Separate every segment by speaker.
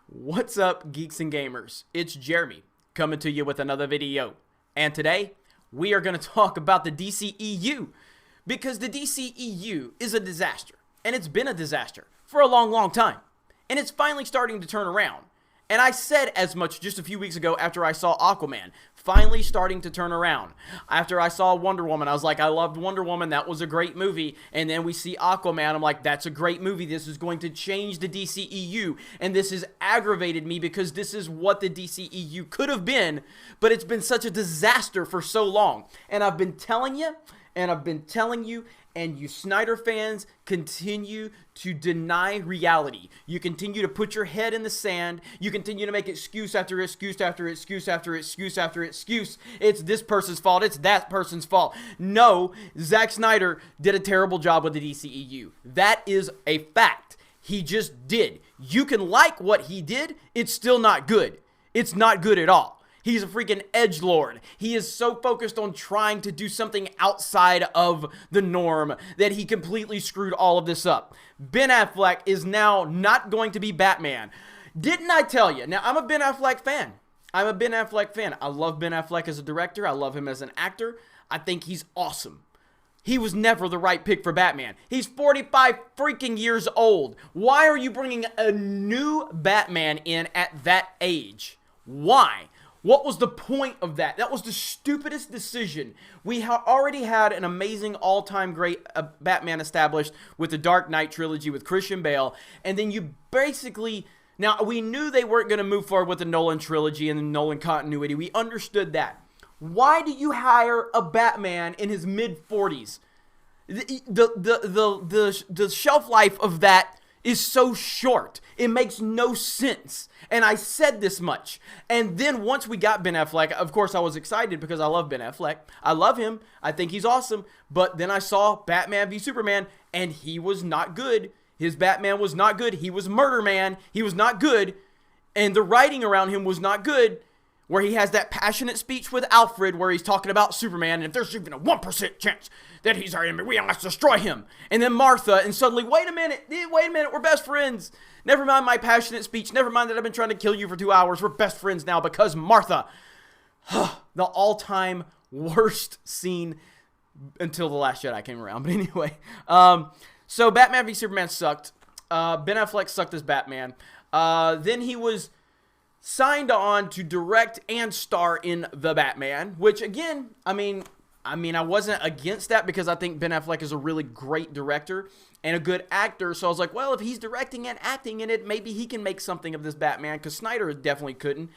Speaker 1: What's up, geeks and gamers? It's Jeremy coming to you with another video. And today, we are going to talk about the DCEU because the DCEU is a disaster. And it's been a disaster for a long, long time. And it's finally starting to turn around. And I said as much just a few weeks ago after I saw Aquaman, finally starting to turn around. After I saw Wonder Woman, I was like, I loved Wonder Woman, that was a great movie. And then we see Aquaman, I'm like, that's a great movie. This is going to change the DCEU. And this has aggravated me because this is what the DCEU could have been, but it's been such a disaster for so long. And I've been telling you, and you Snyder fans continue to deny reality. You continue to put your head in the sand. You continue to make excuse after excuse after excuse after excuse after excuse. It's this person's fault. It's that person's fault. No, Zack Snyder did a terrible job with the DCEU. That is a fact. He just did. You can like what he did. It's still not good. It's not good at all. He's a freaking edgelord. He is so focused on trying to do something outside of the norm that he completely screwed all of this up. Ben Affleck is now not going to be Batman. Didn't I tell you? Now, I'm a Ben Affleck fan. I love Ben Affleck as a director. I love him as an actor. I think he's awesome. He was never the right pick for Batman. He's 45 freaking years old. Why are you bringing a new Batman in at that age? Why? What was the point of that? That was the stupidest decision. We already had an amazing all-time great Batman established with the Dark Knight trilogy with Christian Bale. And then you basically... Now, we knew they weren't going to move forward with the Nolan trilogy and the Nolan continuity. We understood that. Why do you hire a Batman in his mid-40s? The shelf life of that is so short. It makes no sense. And I said this much. And then once we got Ben Affleck, of course I was excited because I love Ben Affleck. I love him. I think he's awesome. But then I saw Batman v Superman and he was not good. His Batman was not good. He was Murder Man. He was not good. And the writing around him was not good. Where he has that passionate speech with Alfred where he's talking about Superman, and if there's even a 1% chance that he's our enemy, we must destroy him. And then Martha, and suddenly, wait a minute, we're best friends. Never mind my passionate speech, never mind that I've been trying to kill you for 2 hours, we're best friends now because Martha. The all-time worst scene until The Last Jedi came around, but anyway. So Batman v Superman sucked. Ben Affleck sucked as Batman. Then he was signed on to direct and star in The Batman, which again, I mean, I wasn't against that because I think Ben Affleck is a really great director and a good actor. So I was like, well, if he's directing and acting in it, maybe he can make something of this Batman because Snyder definitely couldn't.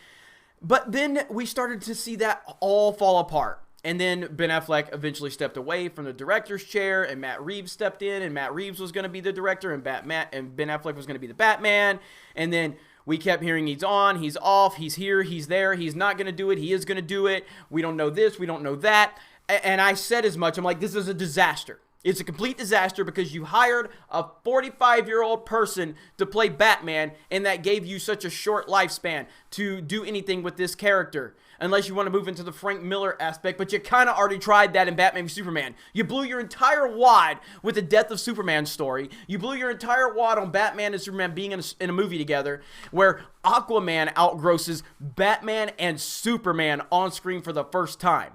Speaker 1: But then we started to see that all fall apart. And then Ben Affleck eventually stepped away from the director's chair and Matt Reeves stepped in and Matt Reeves was going to be the director and Ben Affleck was going to be the Batman. And then we kept hearing he's on, he's off, he's here, he's there, he's not going to do it, he is going to do it, we don't know this, we don't know that. And I said as much, I'm like, this is a disaster. It's a complete disaster because you hired a 45-year-old person to play Batman and that gave you such a short lifespan to do anything with this character. Unless you want to move into the Frank Miller aspect, but you kind of already tried that in Batman v Superman. You blew your entire wad with the death of Superman story. You blew your entire wad on Batman and Superman being in a movie together, where Aquaman outgrosses Batman and Superman on screen for the first time.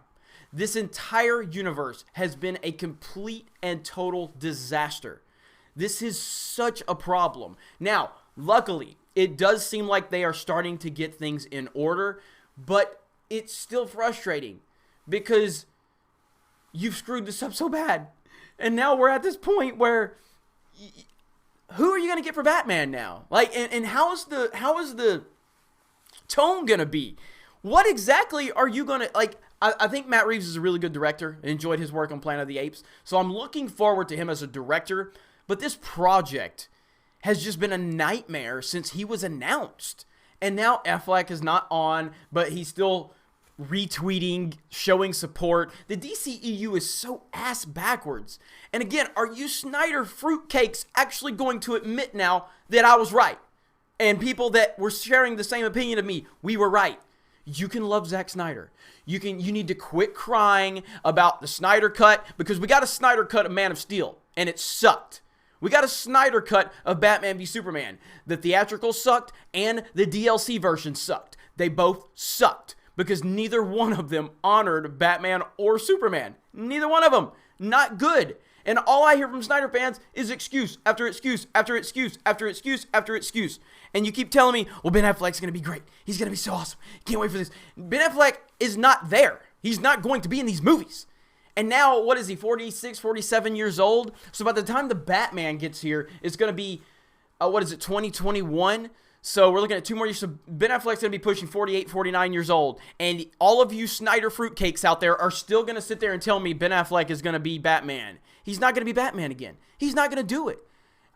Speaker 1: This entire universe has been a complete and total disaster. This is such a problem. Now, luckily, it does seem like they are starting to get things in order, but it's still frustrating because you've screwed this up so bad. And now we're at this point where who are you going to get for Batman now? Like, and how is the tone going to be? What exactly are you going to, like, I think Matt Reeves is a really good director. I enjoyed his work on Planet of the Apes. So I'm looking forward to him as a director. But this project has just been a nightmare since he was announced. And now Affleck is not on, but he's still retweeting, showing support. The DCEU is so ass backwards. And again, are you Snyder fruitcakes actually going to admit now that I was right? And people that were sharing the same opinion of me, we were right. You can love Zack Snyder. You need to quit crying about the Snyder Cut because we got a Snyder Cut of Man of Steel and it sucked. We got a Snyder cut of Batman v Superman. The theatrical sucked and the DLC version sucked. They both sucked because neither one of them honored Batman or Superman. Neither one of them. Not good. And all I hear from Snyder fans is excuse after excuse after excuse after excuse after excuse. And you keep telling me, well, Ben Affleck's going to be great. He's going to be so awesome. Can't wait for this. Ben Affleck is not there. He's not going to be in these movies. And now, what is he, 46, 47 years old? So by the time the Batman gets here, it's going to be, 2021? So we're looking at 2 more years. So Ben Affleck's going to be pushing 48, 49 years old. And all of you Snyder fruitcakes out there are still going to sit there and tell me Ben Affleck is going to be Batman. He's not going to be Batman again. He's not going to do it.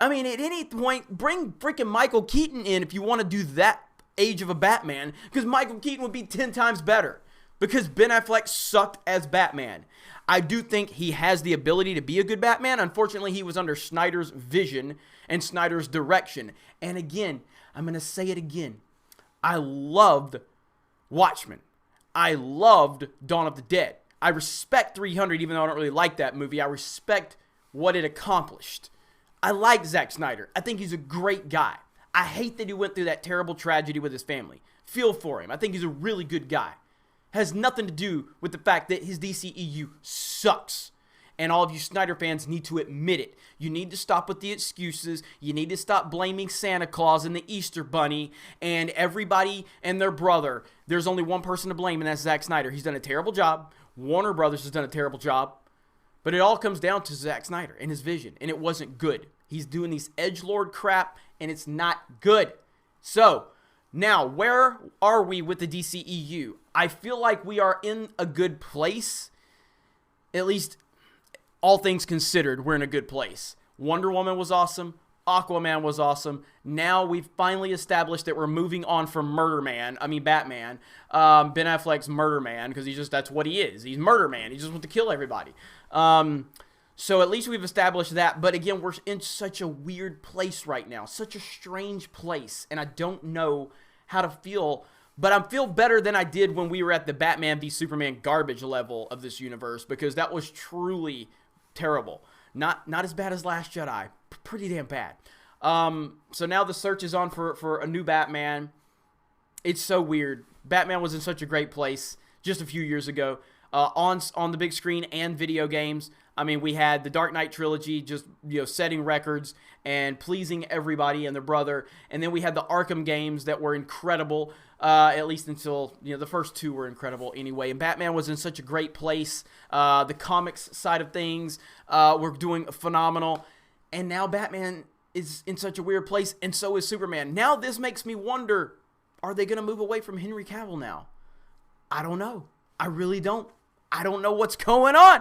Speaker 1: I mean, at any point, bring freaking Michael Keaton in if you want to do that age of a Batman. Because Michael Keaton would be 10 times better. Because Ben Affleck sucked as Batman. I do think he has the ability to be a good Batman. Unfortunately, he was under Snyder's vision and Snyder's direction. And again, I'm going to say it again. I loved Watchmen. I loved Dawn of the Dead. I respect 300, even though I don't really like that movie. I respect what it accomplished. I like Zack Snyder. I think he's a great guy. I hate that he went through that terrible tragedy with his family. Feel for him. I think he's a really good guy. Has nothing to do with the fact that his DCEU sucks. And all of you Snyder fans need to admit it. You need to stop with the excuses. You need to stop blaming Santa Claus and the Easter Bunny and everybody and their brother. There's only one person to blame, and that's Zack Snyder. He's done a terrible job. Warner Brothers has done a terrible job. But it all comes down to Zack Snyder and his vision, and it wasn't good. He's doing these edgelord crap, and it's not good. So, now, where are we with the DCEU? I feel like we are in a good place. At least, all things considered, we're in a good place. Wonder Woman was awesome. Aquaman was awesome. Now we've finally established that we're moving on from Batman. Ben Affleck's Murder Man, because that's what he is. He's Murder Man. He just wants to kill everybody. So at least we've established that. But again, we're in such a weird place right now. Such a strange place. And I don't know how to feel. But I feel better than I did when we were at the Batman v Superman garbage level of this universe. Because that was truly terrible. Not as bad as Last Jedi. Pretty damn bad. So now the search is on for a new Batman. It's so weird. Batman was in such a great place just a few years ago. On the big screen and video games. I mean, we had the Dark Knight trilogy just, setting records and pleasing everybody and their brother. And then we had the Arkham games that were incredible, at least until, the first 2 were incredible anyway. And Batman was in such a great place. The comics side of things were doing phenomenal. And now Batman is in such a weird place, and so is Superman. Now this makes me wonder, are they going to move away from Henry Cavill now? I don't know. I really don't. I don't know what's going on.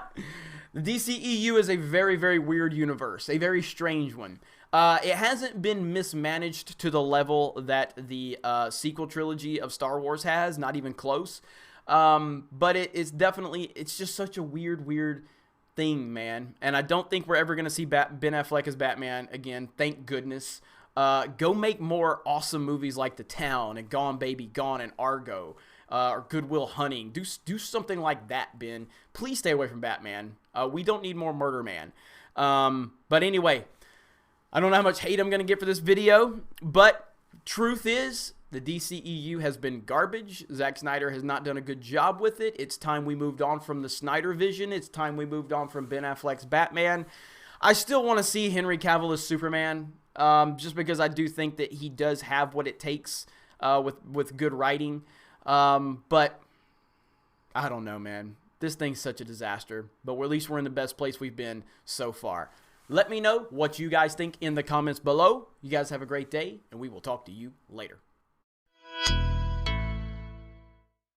Speaker 1: The DCEU is a very, very weird universe, a very strange one. It hasn't been mismanaged to the level that the sequel trilogy of Star Wars has, not even close. But it's just such a weird thing, man. And I don't think we're ever going to see Ben Affleck as Batman again, thank goodness. Go make more awesome movies like The Town and Gone Baby Gone and Argo. Or Good Will Hunting. Do something like that, Ben. Please stay away from Batman. We don't need more Murder Man. But anyway, I don't know how much hate I'm going to get for this video, but truth is, the DCEU has been garbage. Zack Snyder has not done a good job with it. It's time we moved on from the Snyder vision. It's time we moved on from Ben Affleck's Batman. I still want to see Henry Cavill as Superman, just because I do think that he does have what it takes with good writing. But I don't know, man. This thing's such a disaster, but at least we're in the best place we've been so far. Let me know what you guys think in the comments below. You guys have a great day, and we will talk to you later.